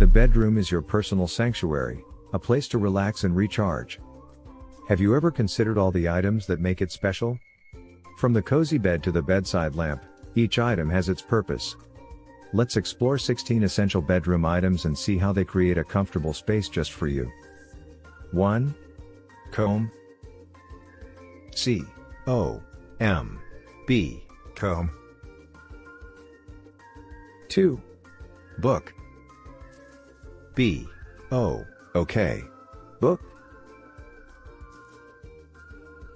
The bedroom is your personal sanctuary, a place to relax and recharge. Have you ever considered all the items that make it special? From the cozy bed to the bedside lamp, each item has its purpose. Let's explore 16 essential bedroom items and see how they create a comfortable space just for you. 1. Comb. C-O-M-B. Comb. 2. Book. B-O-O-K. Book.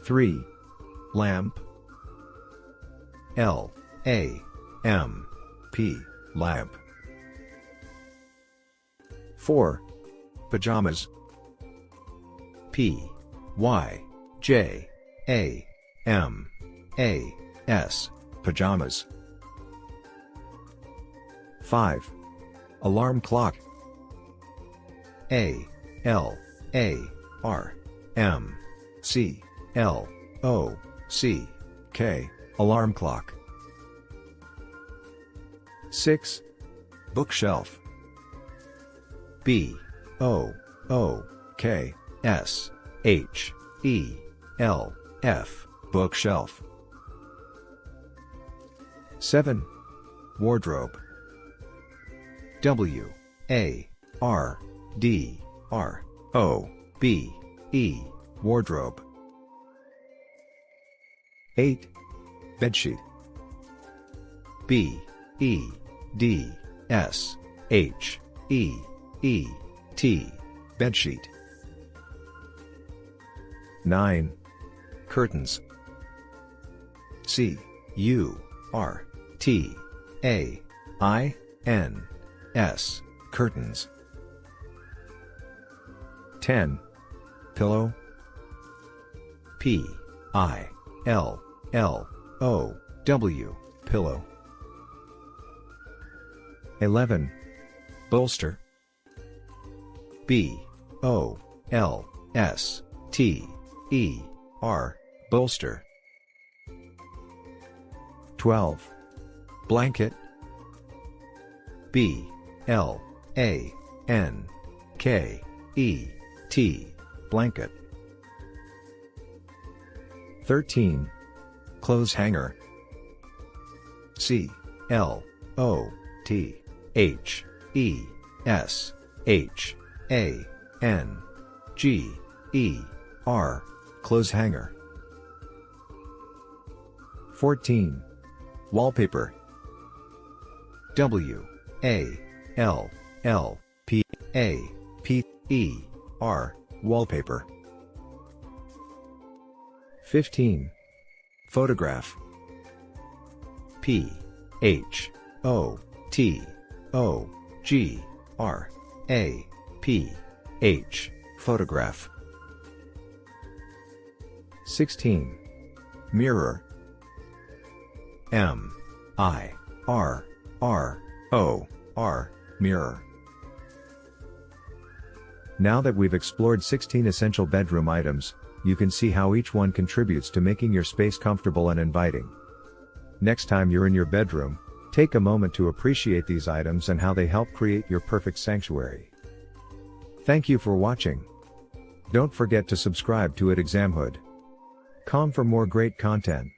3. Lamp. L-A-M-P. Lamp. 4. Pajamas. P-Y-J-A-M-A-S. Pajamas. 5. Alarm clock. A-L-A-R-M-C-L-O-C-K. Alarm clock. 6. Bookshelf. B-O-O-K-S-H-E-L-F. Bookshelf. 7. Wardrobe. W-A-R-D-R-O-B-E. Wardrobe. 8. Bedsheet. B-E-D-S-H-E-E-T. Bedsheet. 9. Curtains. C-U-R-T-A-I-N-S. Curtains. 10. Pillow. P-I-L-L-O-W. Pillow. 11. Bolster. B-O-L-S-T-E-R. Bolster. 12. Blanket. B-L-A-N-K-E-T. Blanket. 13. Clothes hanger. C-L-O-T-H-E-S-H-A-N-G-E-R. Clothes hanger. 14. Wallpaper. W-A-L-L-P-A-P-E-R. Wallpaper. 15. Photograph. P-H-O-T-O-G-R-A-P-H. Photograph. 16. Mirror. M-I-R-R-O-R. Mirror. Now that we've explored 16 essential bedroom items, you can see how each one contributes to making your space comfortable and inviting. Next time you're in your bedroom, take a moment to appreciate these items and how they help create your perfect sanctuary. Thank you for watching. Don't forget to subscribe to Examhood.com for more great content.